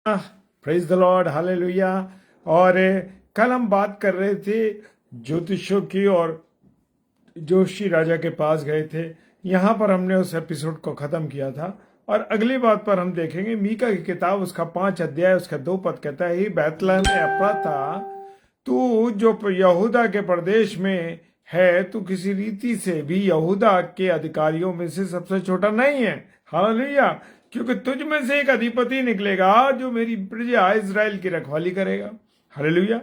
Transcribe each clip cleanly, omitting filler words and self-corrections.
Praise the Lord, hallelujah. और कल हम बात कर रहे थे ज्योतिषों की, और जोशी राजा के पास गए थे। यहाँ पर हमने उस एपिसोड को खत्म किया था, और अगली बात पर हम देखेंगे मीका की किताब, उसका 5 अध्याय, उसका 2 पद कहता है, ही बैतलहम एफ्राता, तू जो यहूदा के प्रदेश में है, तू किसी रीति से भी यहूदा के अधिकारियों में से सबसे छोटा नहीं है। हालेलुया। क्योंकि तुझ में से एक अधिपति निकलेगा जो मेरी प्रजा इजराइल की रखवाली करेगा। हालेलुया।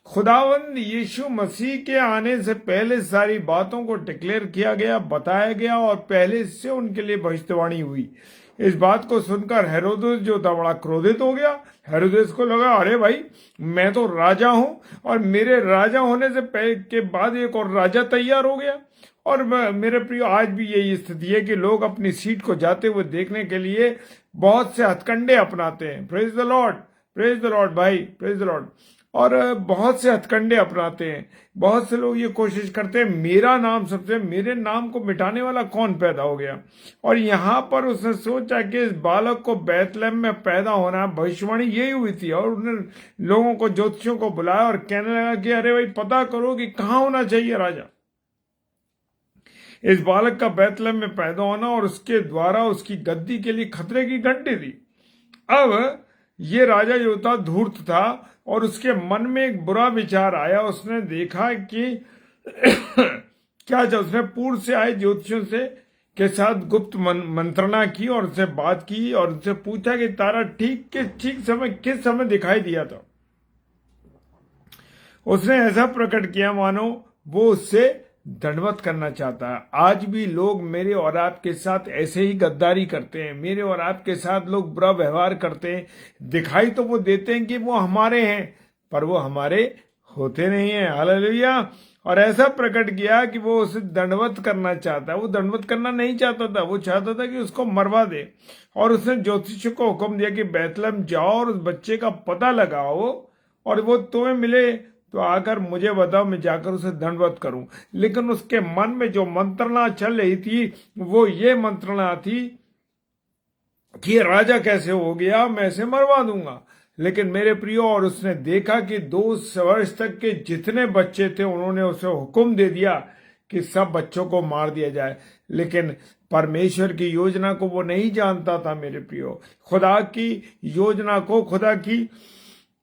खुदावंद यीशु मसीह के आने से पहले सारी बातों को डिक्लेयर किया गया, बताया गया, और पहले से उनके लिए भविष्यवाणी हुई। इस बात को सुनकर हेरोदेस जो था बड़ा क्रोधित हो गया। हेरोदेस को लगा, अरे भाई, मैं तो राजा हूं, और मेरे राजा होने से के बाद एक और राजा तैयार हो गया। और मेरे प्रिय, आज भी यही स्थिति है कि लोग अपनी सीट को जाते हुए देखने के लिए बहुत से हथकंडे अपनाते हैं। Praise the Lord, praise the Lord भाई, प्रेज द लॉर्ड। और बहुत से हथकंडे अपनाते हैं। बहुत से लोग ये कोशिश करते हैं, मेरा नाम सबसे, मेरे नाम को मिटाने वाला कौन पैदा हो गया। और यहाँ पर उसने सोचा कि इस बालक को बैतलहम में पैदा होना, भविष्यवाणी यही हुई थी। और उन्होंने लोगों को, ज्योतिषियों को बुलाया और कहने लगा कि अरे भाई, पता करो कि कहाँ होना चाहिए राजा। इस बालक का बैतलहम में पैदा होना और उसके द्वारा उसकी गद्दी के लिए खतरे की घंटी थी। अब ये राजा जो था धूर्त था, और उसके मन में एक बुरा विचार आया। उसने देखा कि क्या था, उसने पूर्व से आए ज्योतिषियों से के साथ गुप्त मंत्रणा की, और उससे बात की, और उससे पूछा कि तारा ठीक समय किस समय दिखाई दिया था। उसने ऐसा प्रकट किया मानो वो उससे दंडवत करना चाहता है। आज भी लोग मेरे और आपके साथ ऐसे ही गद्दारी करते हैं। मेरे और आपके साथ लोग बुरा व्यवहार करते हैं। दिखाई तो वो देते हैं कि वो हमारे हैं, पर वो हमारे होते नहीं हैं। हालेलुया। और ऐसा प्रकट किया कि वो उसे दंडवत करना चाहता है। वो दंडवत करना नहीं चाहता था, वो चाहता था कि उसको मरवा दे। और उसने ज्योतिष को हुक्म दिया कि बैतलहम जाओ और उस बच्चे का पता लगाओ, और वो तुम्हें मिले तो आकर मुझे बताओ, मैं जाकर उसे दंडवत करूं। लेकिन उसके मन में जो मंत्रणा चल रही थी, वो ये मंत्रणा थी कि राजा कैसे हो गया, मैं इसे मरवा दूंगा। लेकिन मेरे प्रियो, और उसने देखा कि 2 वर्ष तक के जितने बच्चे थे, उन्होंने उसे हुक्म दे दिया कि सब बच्चों को मार दिया जाए। लेकिन परमेश्वर की योजना को वो नहीं जानता था मेरे प्रियो। खुदा की योजना को, खुदा की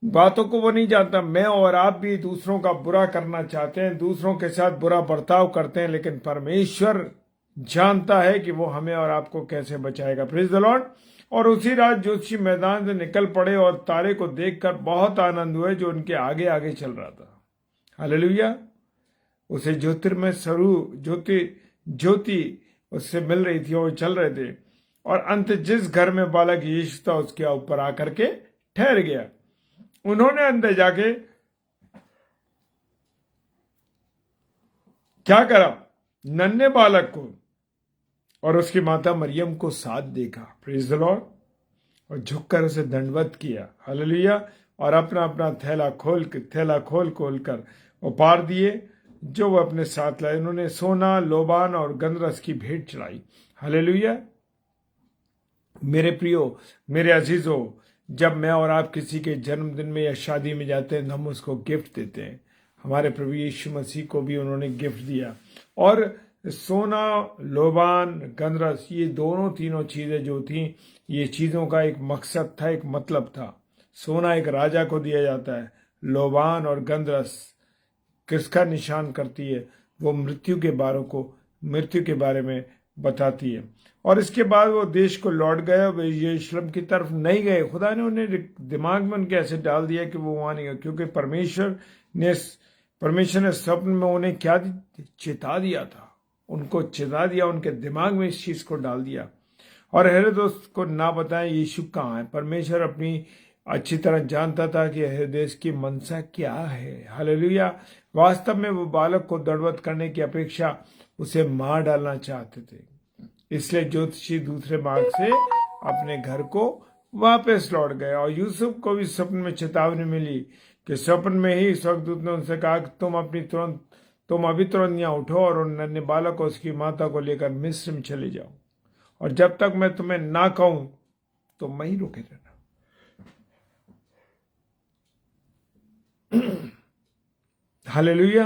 बातों को वो नहीं जानता। मैं और आप भी दूसरों का बुरा करना चाहते हैं, दूसरों के साथ बुरा बर्ताव करते हैं, लेकिन परमेश्वर जानता है कि वो हमें और आपको कैसे बचाएगा। Praise the Lord. और उसी रात ज्योतिषी मैदान से निकल पड़े और तारे को देखकर बहुत आनंद हुए जो उनके आगे आगे चल रहा था। हालेलुया। उसे ज्योतिर्मय स्वरूप, ज्योति उससे मिल रही थी, और चल रहे थे। और अंत जिस घर में बालक यीशु था, उसके ऊपर आकर के ठहर गया। उन्होंने अंदर जाके क्या करा, नन्हे बालक को और उसकी माता मरियम को साथ देखा। Praise the Lord. और झुककर उसे दंडवत किया। हालेलुया। और अपना अपना थैला खोल कर उपार दिए जो वो अपने साथ लाए। उन्होंने सोना, लोबान और गंधरस की भेंट चढ़ाई। हालेलुया। मेरे प्रियो, मेरे अजीजों, जब मैं और आप किसी के जन्मदिन में या शादी में जाते हैं तो हम उसको गिफ्ट देते हैं। हमारे प्रभु यीशु मसीह को भी उन्होंने गिफ्ट दिया। और सोना, लोबान, गंधरस, ये दोनों तीनों चीजें जो थी, ये चीजों का एक मकसद था, एक मतलब था। सोना एक राजा को दिया जाता है। लोबान और गंधरस किसका निशान करती है? वो मृत्यु के बारे में बताती है। और इसके बाद वो देश को लौट गए, वे यरूशलेम की तरफ नहीं गए। खुदा ने उन्हें दिमाग में उनके ऐसे डाल दिया कि वो वहां नहीं गए, क्योंकि परमेश्वर ने स्वप्न में उन्हें क्या चेता दिया था। उनको चेता दिया, उनके दिमाग में इस चीज को डाल दिया। और हेरोदेस को ना बताएं यीशु कहाँ है। परमेश्वर अपनी अच्छी तरह जानता था कि हेरोदेस की मनसा क्या है। हालेलुया। वास्तव में वो बालक को दंडवत करने की अपेक्षा उसे मार डालना चाहते थे। इसलिए ज्योतिषी दूसरे मार्ग से अपने घर को वापस लौट गए। और यूसुफ को भी स्वप्न में चेतावनी मिली कि स्वप्न में ही स्वर्गदूत ने उनसे कहा कि तुम अभी तुरंत यहाँ उठो और उन नन्हे बालक को उसकी माता को लेकर मिस्र में चले जाओ, और जब तक मैं तुम्हें ना कहूं तो वहीं रुके रहना। हालेलुया।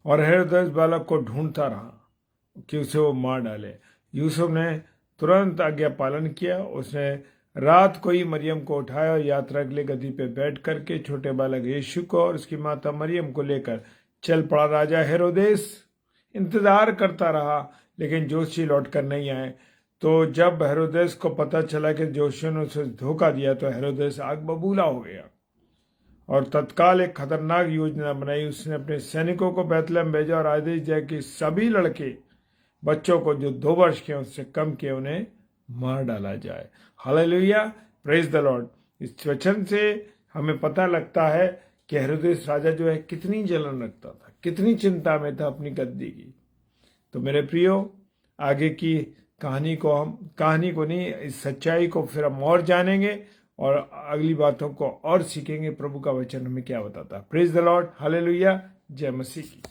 और हेरोदेस बालक को ढूंढता रहा कि उसे वो मार डाले। यूसुफ ने तुरंत आज्ञा पालन किया। उसने रात को ही मरियम को उठाया और यात्रा के लिए गद्दी पे बैठ करके छोटे बालक यीशु को और उसकी माता मरियम को लेकर चल पड़ा। राजा हेरोदेस इंतजार करता रहा, लेकिन जोशी लौट कर नहीं आए। तो जब हेरोदेस को पता चला कि जोशियों ने उसे धोखा दिया, तो हेरोदेस आग बबूला हो गया और तत्काल एक खतरनाक योजना बनाई। उसने अपने सैनिकों को बैतलहम भेजा और आदेश दिया कि सभी लड़के बच्चों को जो 2 वर्ष के उससे कम के उन्हें मार डाला जाए। Hallelujah, praise the Lord. इस वचन से हमें पता लगता है कि हेरोदेस राजा जो है कितनी जलन रखता था, कितनी चिंता में था अपनी गद्दी की। तो मेरे प्रियो, आगे की कहानी को नहीं, इस सच्चाई को फिर हम और जानेंगे और अगली बातों को और सीखेंगे। प्रभु का वचन हमें क्या बताता है। प्रेज द लॉर्ड, हालेलुया, जय मसीह की।